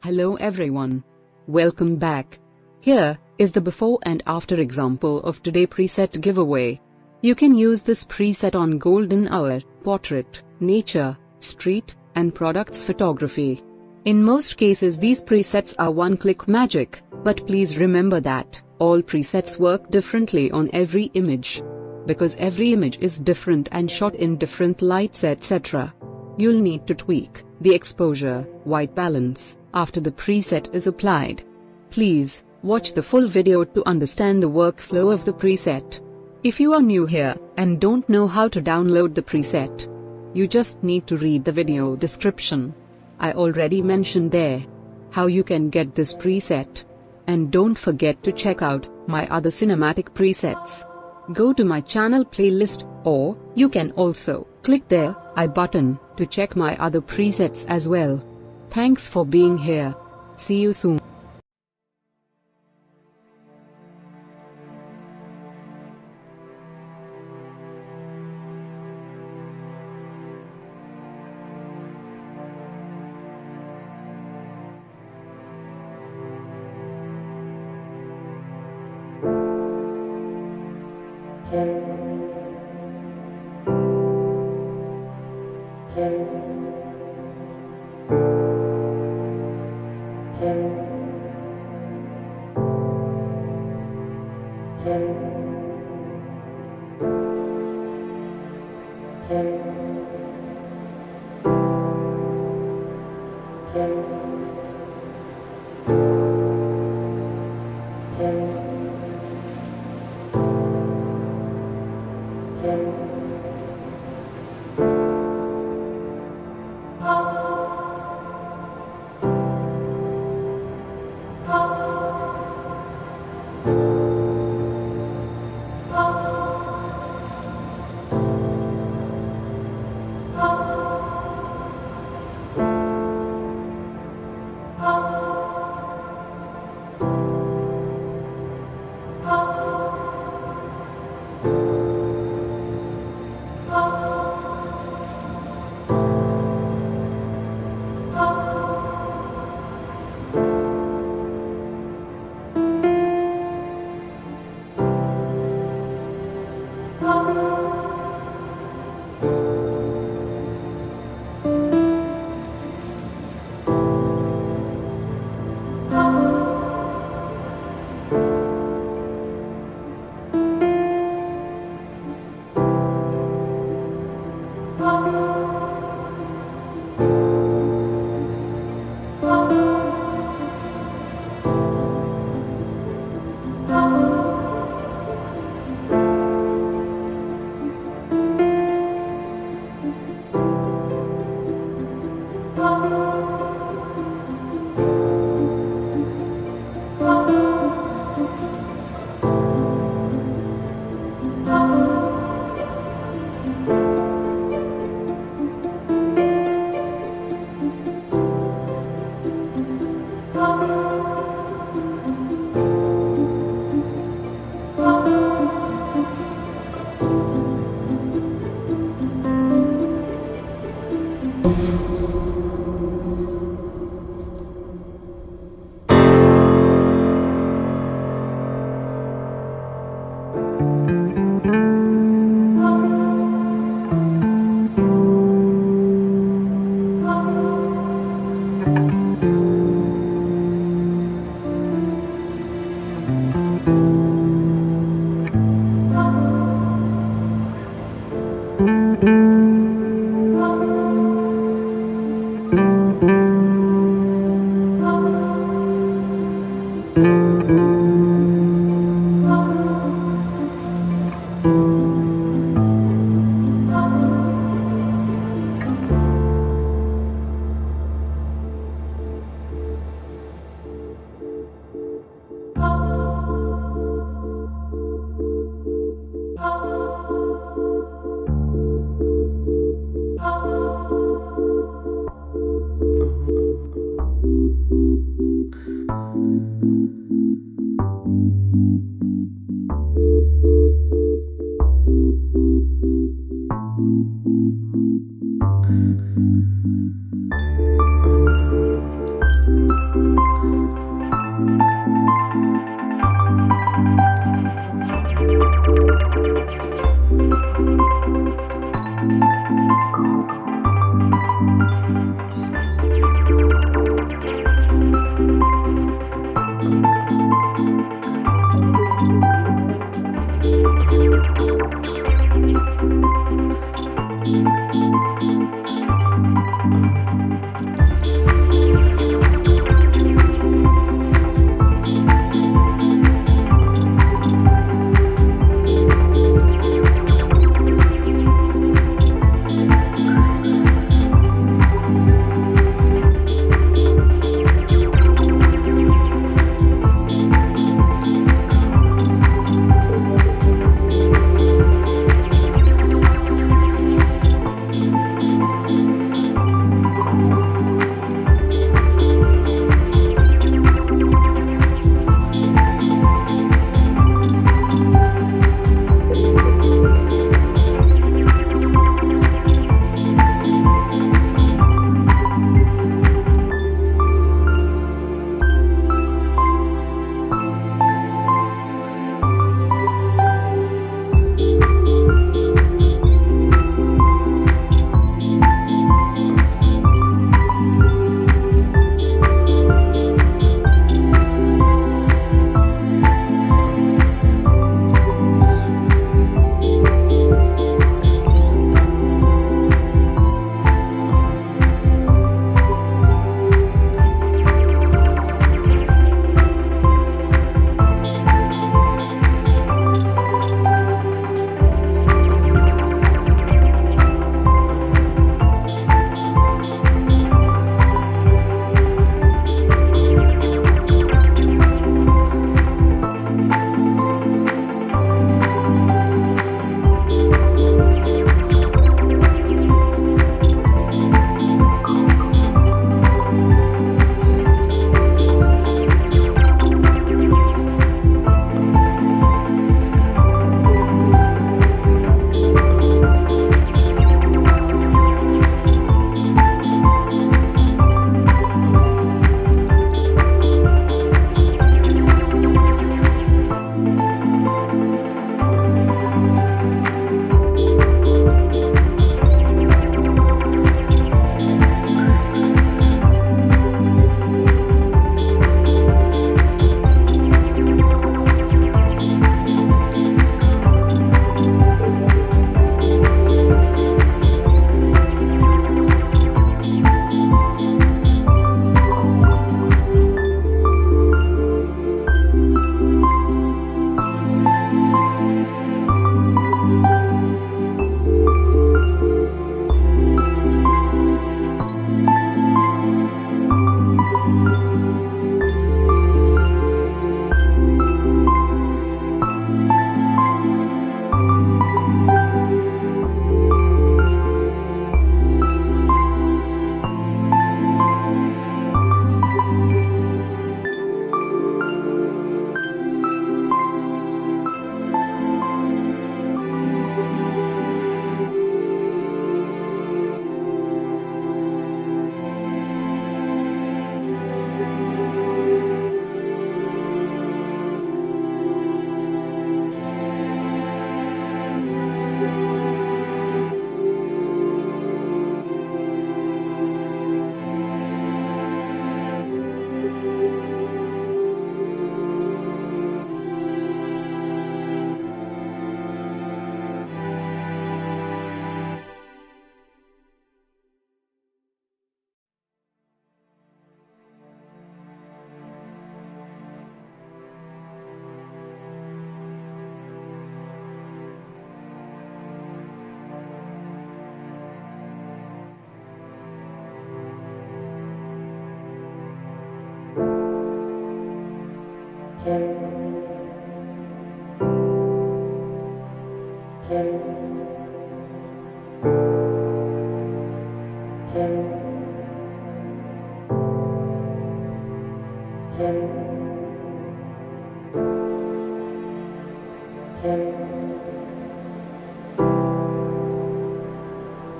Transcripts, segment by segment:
Hello everyone. Welcome back. Here is the before and after example of today preset giveaway. You can use this preset on golden hour, portrait, nature, street, and products photography. In most cases these presets are one-click magic, but please remember that all presets work differently on every image. Because every image is different and shot in different lights etc. You'll need to tweak the exposure, white balance, after the preset is applied. Please watch the full video to understand the workflow of the preset. If you are new here and don't know how to download the preset, you just need to read the video description. I already mentioned there how you can get this preset. And don't forget to check out my other cinematic presets. Go to my channel playlist, or you can also click the I button to check my other presets as well. Thanks for being here. See you soon.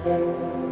𝐴